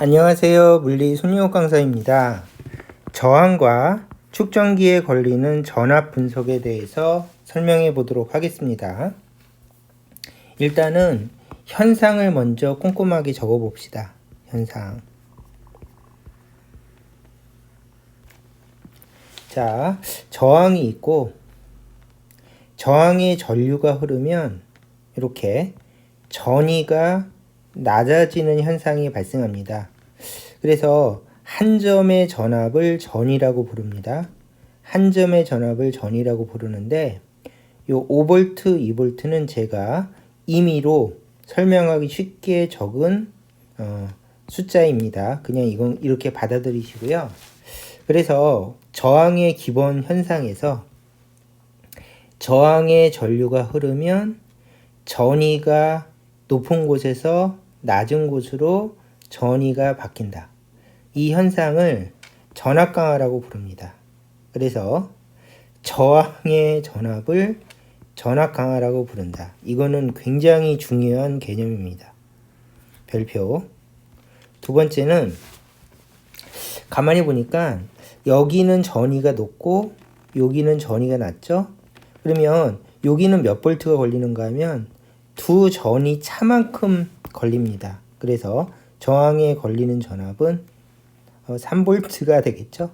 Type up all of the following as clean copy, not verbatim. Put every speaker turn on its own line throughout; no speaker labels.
안녕하세요. 물리 손유옥 강사입니다. 저항과 축전기에 걸리는 전압 분석에 대해서 설명해 보도록 하겠습니다. 일단은 현상을 먼저 꼼꼼하게 적어 봅시다. 현상. 자, 저항이 있고 저항의 전류가 흐르면 이렇게 전위가 낮아지는 현상이 발생합니다. 그래서 한 점의 전압을 전이라고 부릅니다. 한 점의 전압을 전이라고 부르는데 요 5V, 2V는 제가 임의로 설명하기 쉽게 적은 숫자입니다. 그냥 이건 이렇게 받아들이시고요. 그래서 저항의 기본 현상에서 저항의 전류가 흐르면 전위가 높은 곳에서 낮은 곳으로 전위가 바뀐다. 이 현상을 전압 강화라고 부릅니다. 그래서 저항의 전압을 전압 강화라고 부른다. 이거는 굉장히 중요한 개념입니다. 별표. 두 번째는 가만히 보니까 여기는 전위가 높고 여기는 전위가 낮죠? 그러면 여기는 몇 볼트가 걸리는가 하면 두 전위 차만큼 걸립니다. 그래서 저항에 걸리는 전압은 3V가 되겠죠.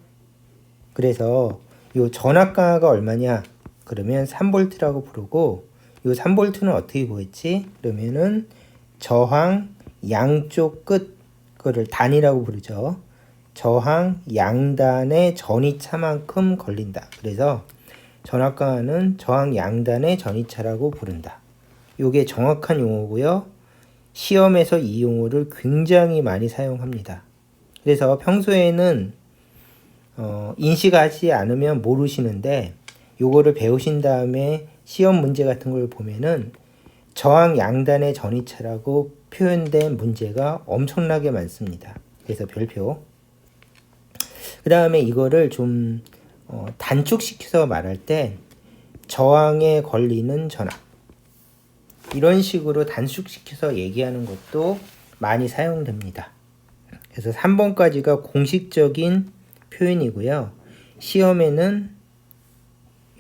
그래서 이 전압 강화가 얼마냐? 그러면 3V라고 부르고 이 3V는 어떻게 구했지? 그러면은 저항 양쪽 끝 그거를 단이라고 부르죠. 저항 양단의 전위차만큼 걸린다. 그래서 전압 강화는 저항 양단의 전위차라고 부른다. 이게 정확한 용어고요. 시험에서 이 용어를 굉장히 많이 사용합니다. 그래서 평소에는 인식하지 않으면 모르시는데 요거를 배우신 다음에 시험 문제 같은 걸 보면은 저항 양단의 전위차라고 표현된 문제가 엄청나게 많습니다. 그래서 별표. 그 다음에 이거를 좀 단축시켜서 말할 때 저항에 걸리는 전압 이런 식으로 단축시켜서 얘기하는 것도 많이 사용됩니다. 그래서 3번까지가 공식적인 표현이고요. 시험에는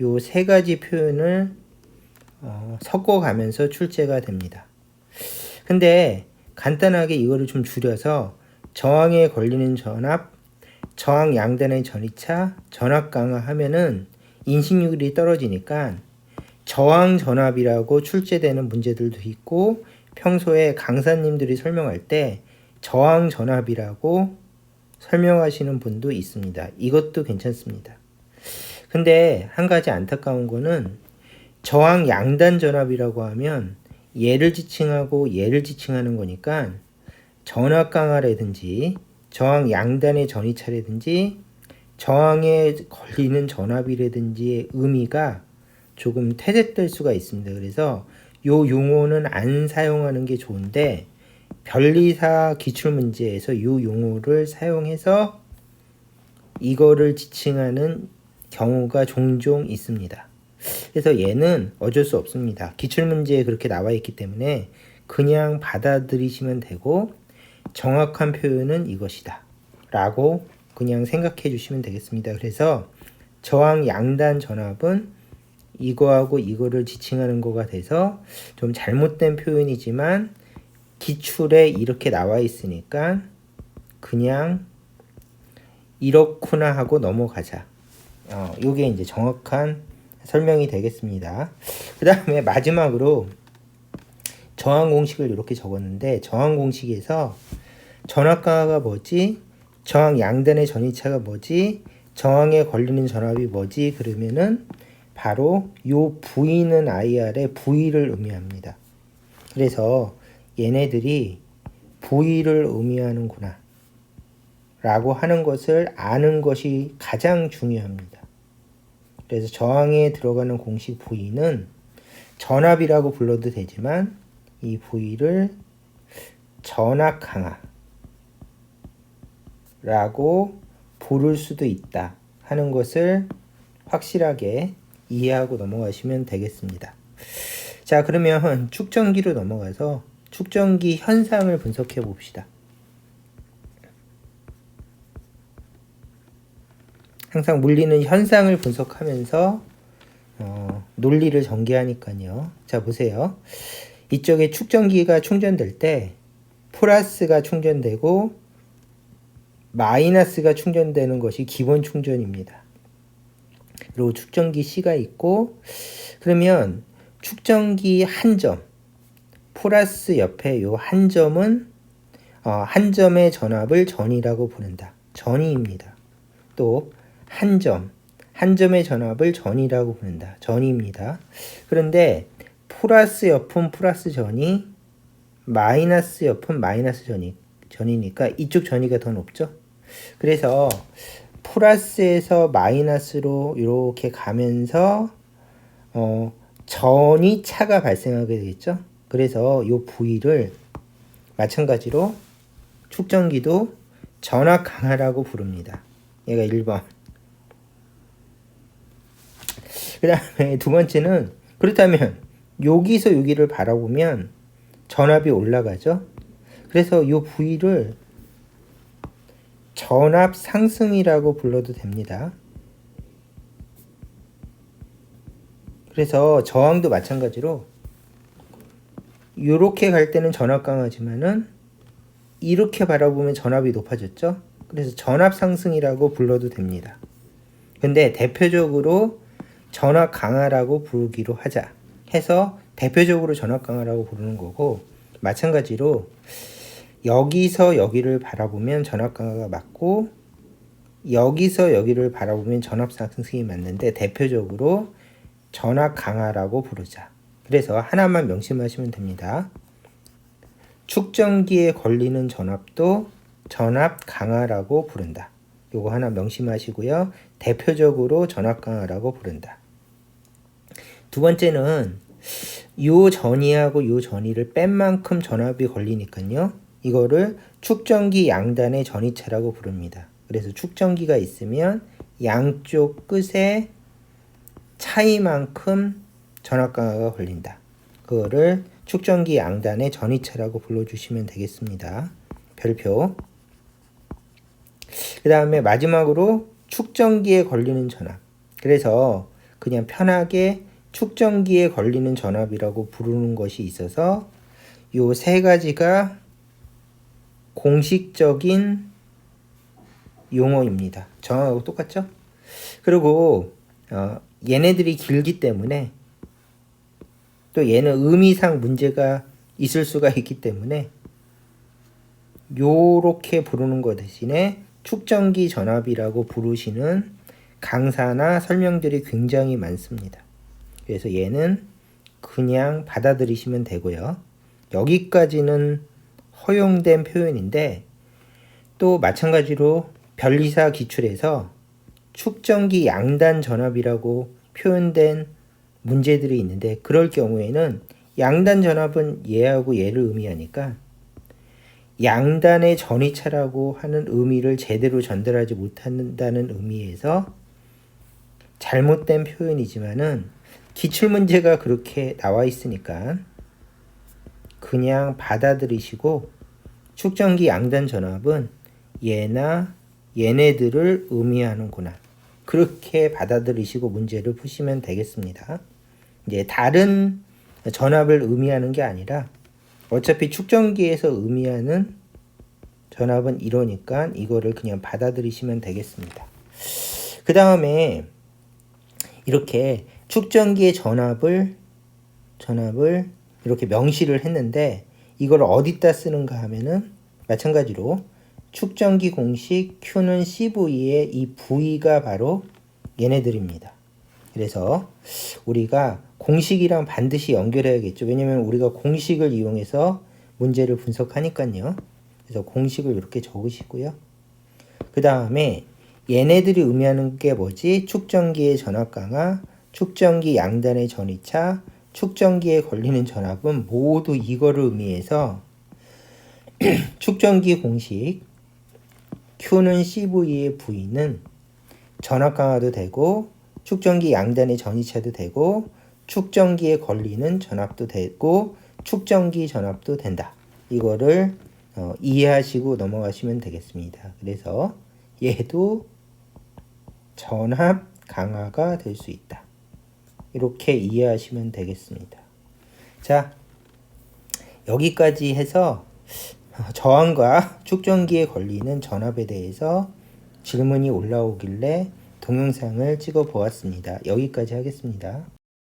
요 세 가지 표현을 섞어가면서 출제가 됩니다. 근데 간단하게 이거를 좀 줄여서 저항에 걸리는 전압, 저항 양단의 전위차, 전압 강화하면은 인식률이 떨어지니까 저항 전압이라고 출제되는 문제들도 있고 평소에 강사님들이 설명할 때 저항 전압이라고 설명하시는 분도 있습니다. 이것도 괜찮습니다. 근데 한 가지 안타까운 거는 저항 양단 전압이라고 하면 얘를 지칭하고 얘를 지칭하는 거니까 전압 강화라든지 저항 양단의 전위차라든지 저항에 걸리는 전압이라든지의 의미가 조금 퇴색될 수가 있습니다. 그래서 요 용어는 안 사용하는 게 좋은데 변리사 기출문제에서 요 용어를 사용해서 이거를 지칭하는 경우가 종종 있습니다. 그래서 얘는 어쩔 수 없습니다. 기출문제에 그렇게 나와 있기 때문에 그냥 받아들이시면 되고 정확한 표현은 이것이다 라고 그냥 생각해 주시면 되겠습니다. 그래서 저항 양단 전압은 이거하고 이거를 지칭하는 거가 돼서 좀 잘못된 표현이지만 기출에 이렇게 나와 있으니까 그냥 이렇구나 하고 넘어가자. 요게 이제 정확한 설명이 되겠습니다. 그 다음에 마지막으로 저항 공식을 이렇게 적었는데 저항 공식에서 전압 강화가 뭐지? 저항 양단의 전위차가 뭐지? 저항에 걸리는 전압이 뭐지? 그러면은 바로 요 V는 IR의 V를 의미합니다. 그래서 얘네들이 V를 의미하는구나 라고 하는 것을 아는 것이 가장 중요합니다. 그래서 저항에 들어가는 공식 V는 전압이라고 불러도 되지만 이 V를 전압 강화라고 부를 수도 있다 하는 것을 확실하게 이해하고 넘어가시면 되겠습니다. 자, 그러면 축전기로 넘어가서 축전기 현상을 분석해 봅시다. 항상 물리는 현상을 분석하면서 논리를 전개하니까요. 자, 보세요. 이쪽에 축전기가 충전될 때 플러스가 충전되고 마이너스가 충전되는 것이 기본 충전입니다. 그리고 축전기 C가 있고, 그러면 축전기 한 점, 플러스 옆에 요 한 점은 한 점의 전압을 전이라고 부른다. 전이입니다. 또 한 점, 한 점의 전압을 전이라고 부른다. 전이입니다. 그런데 플러스 옆은 플러스 전이, 마이너스 옆은 마이너스 전이니까 이쪽 전이가 더 높죠. 그래서 플러스에서 마이너스로 이렇게 가면서 전이차가 발생하게 되겠죠. 그래서 이 V를 마찬가지로 축전기도 전압 강하라고 부릅니다. 얘가 1번. 그 다음에 두 번째는, 그렇다면 여기서 여기를 바라보면 전압이 올라가죠. 그래서 이 V를 전압 상승이라고 불러도 됩니다. 그래서 저항도 마찬가지로 이렇게 갈 때는 전압 강하지만은 이렇게 바라보면 전압이 높아졌죠. 그래서 전압 상승이라고 불러도 됩니다. 근데 대표적으로 전압 강하라고 부르기로 하자 해서 대표적으로 전압 강하라고 부르는 거고, 마찬가지로 여기서 여기를 바라보면 전압 강하가 맞고 여기서 여기를 바라보면 전압 상승이 맞는데 대표적으로 전압 강하라고 부르자. 그래서 하나만 명심하시면 됩니다. 축전기에 걸리는 전압도 전압 강하라고 부른다. 요거 하나 명심하시고요. 대표적으로 전압 강하라고 부른다. 두 번째는 요 전이하고 요 전이를 뺀 만큼 전압이 걸리니까요. 이거를 축전기 양단의 전이차라고 부릅니다. 그래서 축전기가 있으면 양쪽 끝에 차이만큼 전압 강하가 걸린다. 그거를 축전기 양단의 전이차라고 불러주시면 되겠습니다. 별표. 그 다음에 마지막으로 축전기에 걸리는 전압. 그래서 그냥 편하게 축전기에 걸리는 전압이라고 부르는 것이 있어서 요 세 가지가 공식적인 용어입니다. 저항하고 똑같죠? 그리고 얘네들이 길기 때문에 또 얘는 의미상 문제가 있을 수가 있기 때문에 요렇게 부르는 것 대신에 축전기 전압이라고 부르시는 강사나 설명들이 굉장히 많습니다. 그래서 얘는 그냥 받아들이시면 되고요. 여기까지는 허용된 표현인데 또 마찬가지로 변리사 기출에서 축전기 양단 전압이라고 표현된 문제들이 있는데, 그럴 경우에는 양단 전압은 얘하고 얘를 의미하니까 양단의 전이차라고 하는 의미를 제대로 전달하지 못한다는 의미에서 잘못된 표현이지만은 기출문제가 그렇게 나와 있으니까 그냥 받아들이시고 축전기 양단 전압은 얘나 얘네들을 의미하는구나, 그렇게 받아들이시고 문제를 푸시면 되겠습니다. 이제 다른 전압을 의미하는 게 아니라 어차피 축전기에서 의미하는 전압은 이러니까 이거를 그냥 받아들이시면 되겠습니다. 그 다음에 이렇게 축전기의 전압을 이렇게 명시를 했는데 이걸 어디다 쓰는가 하면은 마찬가지로 축전기 공식 Q는 CV의 이 V가 바로 얘네들입니다. 그래서 우리가 공식이랑 반드시 연결해야겠죠. 왜냐면 우리가 공식을 이용해서 문제를 분석하니까요. 그래서 공식을 이렇게 적으시고요. 그 다음에 얘네들이 의미하는 게 뭐지? 축전기의 전압 강하, 축전기 양단의 전이차, 축전기에 걸리는 전압은 모두 이거를 의미해서 축전기 공식 Q는 CV의 V는 전압 강하도 되고 축전기 양단의 전이차도 되고 축전기에 걸리는 전압도 되고 축전기 전압도 된다. 이거를 이해하시고 넘어가시면 되겠습니다. 그래서 얘도 전압 강화가 될 수 있다. 이렇게 이해하시면 되겠습니다. 자, 여기까지 해서 저항과 축전기에 걸리는 전압에 대해서 질문이 올라오길래 동영상을 찍어 보았습니다. 여기까지 하겠습니다.